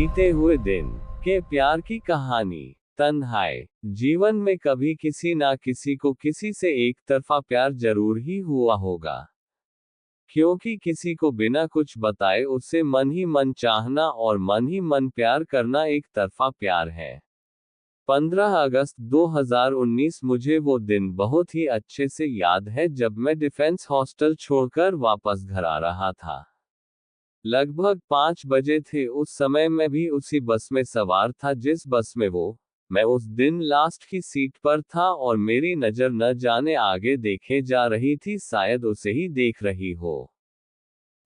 बीते हुए दिन के प्यार की कहानी। तन्हाई। जीवन में कभी किसी ना किसी को किसी से एक तरफा प्यार जरूर ही हुआ होगा, क्योंकि किसी को बिना कुछ बताए उससे मन ही मन चाहना और मन ही मन प्यार करना एक तरफा प्यार है। 15 अगस्त 2019 मुझे वो दिन बहुत ही अच्छे से याद है जब मैं डिफेंस हॉस्टल छोड़कर वापस घर आ रहा था। लगभग 5 बजे थे। उस समय मैं भी उसी बस में सवार था जिस बस में मैं उस दिन लास्ट की सीट पर था और मेरी नज़र न जाने आगे देखे जा रही थी, शायद उसे ही देख रही हो।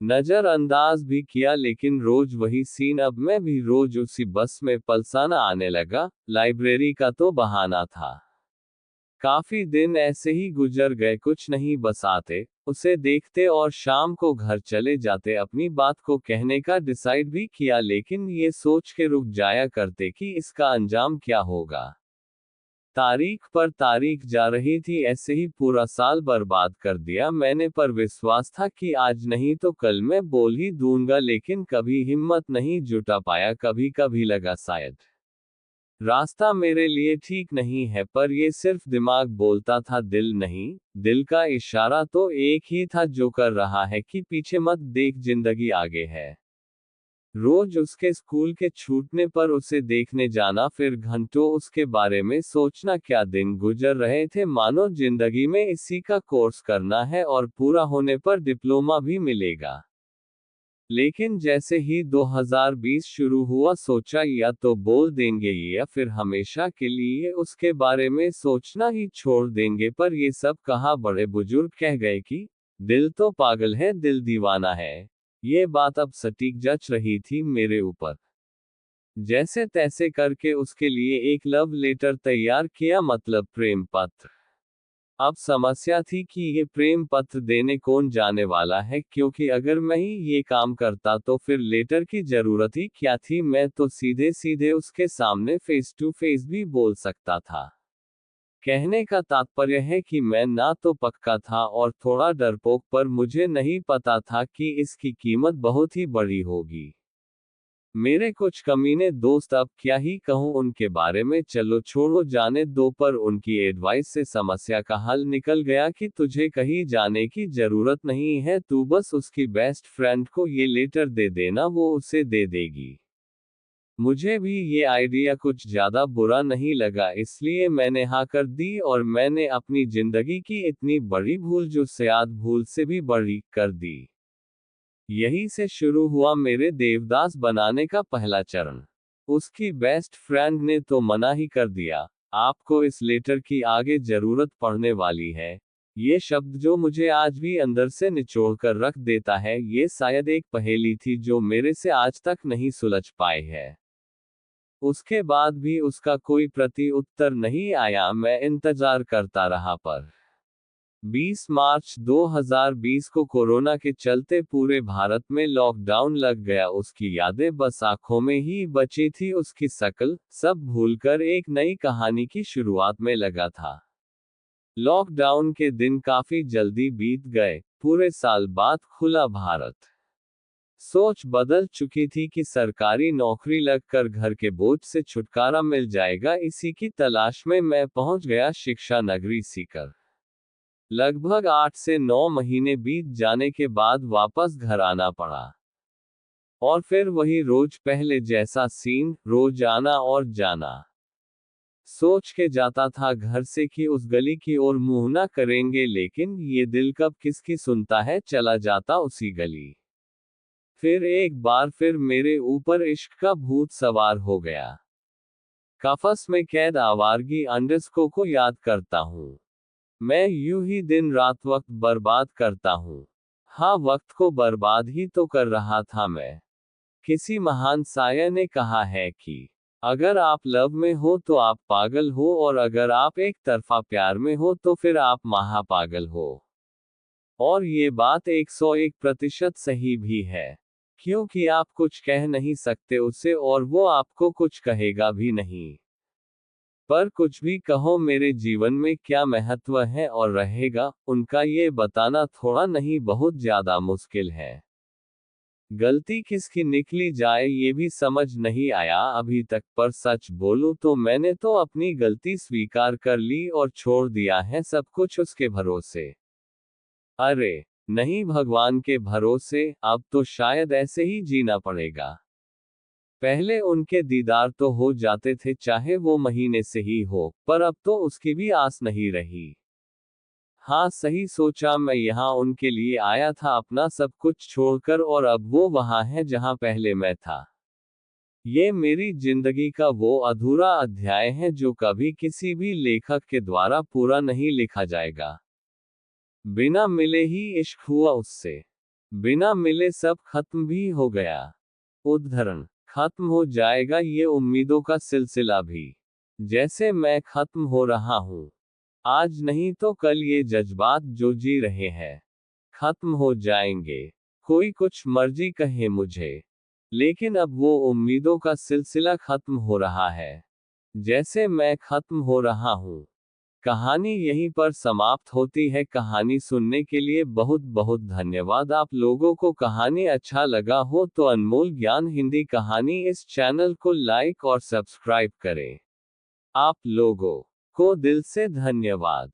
नज़रअंदाज भी किया, लेकिन रोज वही सीन, अब मैं भी रोज उसी बस में पलसाना आने लगा। लाइब्रेरी का तो बहाना था। काफी दिन ऐसे ही गुजर गए, कुछ नहीं बस आते, उसे देखते और शाम को घर चले जाते। अपनी बात को कहने का डिसाइड भी किया, लेकिन ये सोच के रुक जाया करते कि इसका अंजाम क्या होगा। तारीख पर तारीख जा रही थी, ऐसे ही पूरा साल बर्बाद कर दिया मैंने, पर विश्वास था कि आज नहीं तो कल मैं बोल ही दूंगा, लेकिन कभी हिम्मत नहीं जुटा पाया। कभी कभी लगा शायद रास्ता मेरे लिए ठीक नहीं है, पर ये सिर्फ दिमाग बोलता था, दिल नहीं। दिल का इशारा तो एक ही था जो कर रहा है कि पीछे मत देख, जिंदगी आगे है। रोज उसके स्कूल के छूटने पर उसे देखने जाना, फिर घंटों उसके बारे में सोचना। क्या दिन गुजर रहे थे, मानो जिंदगी में इसी का कोर्स करना है और पूरा होने पर डिप्लोमा भी मिलेगा। लेकिन जैसे ही 2020 शुरू हुआ, सोचा या तो बोल देंगे या फिर हमेशा के लिए उसके बारे में सोचना ही छोड़ देंगे। पर ये सब कहा, बड़े बुजुर्ग कह गए कि दिल तो पागल है, दिल दीवाना है। ये बात अब सटीक जच रही थी मेरे ऊपर। जैसे तैसे करके उसके लिए एक लव लेटर तैयार किया, मतलब प्रेम पत्र। अब समस्या थी कि ये प्रेम पत्र देने कौन जाने वाला है, क्योंकि अगर मैं ही ये काम करता तो फिर लेटर की जरूरत ही क्या थी। मैं तो सीधे सीधे उसके सामने फेस टू फेस भी बोल सकता था। कहने का तात्पर्य है कि मैं ना तो पक्का था और थोड़ा डरपोक, पर मुझे नहीं पता था कि इसकी कीमत बहुत ही बड़ी होगी। मेरे कुछ कमीने दोस्त, अब क्या ही कहूँ उनके बारे में, चलो छोड़ो जाने दो, पर उनकी एडवाइस से समस्या का हल निकल गया कि तुझे कहीं जाने की जरूरत नहीं है, तू बस उसकी बेस्ट फ्रेंड को ये लेटर दे देना, वो उसे दे देगी। मुझे भी ये आइडिया कुछ ज्यादा बुरा नहीं लगा, इसलिए मैंने हाँ कर दी और मैंने अपनी जिंदगी की इतनी बड़ी भूल, जो शायद भूल से भी बड़ी, कर दी। यही से शुरू हुआ मेरे देवदास बनाने का पहला चरण। उसकी बेस्ट फ्रेंड ने तो मना ही कर दिया, आपको इस लेटर की आगे जरूरत पड़ने वाली है। ये शब्द जो मुझे आज भी अंदर से निचोड़ कर रख देता है, ये शायद एक पहेली थी जो मेरे से आज तक नहीं सुलझ पाई है। उसके बाद भी उसका कोई प्रति उत्तर नहीं आया, मैं इंतजार करता रहा, पर 20 मार्च 2020 को कोरोना के चलते पूरे भारत में लॉकडाउन लग गया। उसकी यादें बस आंखों में ही बची थी, उसकी शक्ल, सब भूलकर एक नई कहानी की शुरुआत में लगा था। लॉकडाउन के दिन काफी जल्दी बीत गए। पूरे साल बाद खुला भारत। सोच बदल चुकी थी कि सरकारी नौकरी लगकर घर के बोझ से छुटकारा मिल जाएगा। इसी की तलाश में मैं पहुंच गया शिक्षा नगरी सीकर। लगभग 8 से 9 महीने बीत जाने के बाद वापस घर आना पड़ा। और फिर वही रोज पहले जैसा सीन, रोज आना और जाना। सोच के जाता था घर से कि उस गली की ओर मुंह ना करेंगे, लेकिन ये दिल कब किसकी सुनता है, चला जाता उसी गली। फिर एक बार फिर मेरे ऊपर इश्क का भूत सवार हो गया। कफस में कैद आवारगी अंडरस्को को याद करता हूँ। मैं यूं ही दिन रात वक्त बर्बाद करता हूँ। हाँ, वक्त को बर्बाद ही तो कर रहा था मैं। किसी महान शायर ने कहा है कि अगर आप लव में हो तो आप पागल हो, और अगर आप एक तरफा प्यार में हो तो फिर आप महापागल हो। और ये बात 101% सही भी है, क्योंकि आप कुछ कह नहीं सकते उसे और वो आपको कुछ कहेगा भी नहीं। पर कुछ भी कहो, मेरे जीवन में क्या महत्व है और रहेगा, उनका ये बताना थोड़ा नहीं बहुत ज्यादा मुश्किल है। गलती किसकी निकली जाए ये भी समझ नहीं आया अभी तक, पर सच बोलूं तो मैंने तो अपनी गलती स्वीकार कर ली और छोड़ दिया है सब कुछ उसके भरोसे। अरे नहीं, भगवान के भरोसे, अब तो शायद ऐसे ही जीना पड़ेगा। पहले उनके दीदार तो हो जाते थे चाहे वो महीने से ही हो, पर अब तो उसकी भी आस नहीं रही। हाँ सही सोचा, मैं यहाँ उनके लिए आया था अपना सब कुछ छोड़कर, और अब वो वहाँ है जहाँ पहले मैं था। ये मेरी जिंदगी का वो अधूरा अध्याय है जो कभी किसी भी लेखक के द्वारा पूरा नहीं लिखा जाएगा। बिना मिले ही इश्क हुआ उससे, बिना मिले सब खत्म भी हो गया। उद्धरण, खत्म हो जाएगा ये उम्मीदों का सिलसिला भी, जैसे मैं खत्म हो रहा हूँ। आज नहीं तो कल ये जज्बात जो जी रहे हैं, खत्म हो जाएंगे। कोई कुछ मर्जी कहे मुझे, लेकिन अब वो उम्मीदों का सिलसिला खत्म हो रहा है, जैसे मैं खत्म हो रहा हूँ। कहानी यहीं पर समाप्त होती है। कहानी सुनने के लिए बहुत बहुत धन्यवाद। आप लोगों को कहानी अच्छा लगा हो तो अनमोल ज्ञान हिंदी कहानी इस चैनल को लाइक और सब्सक्राइब करें। आप लोगों को दिल से धन्यवाद।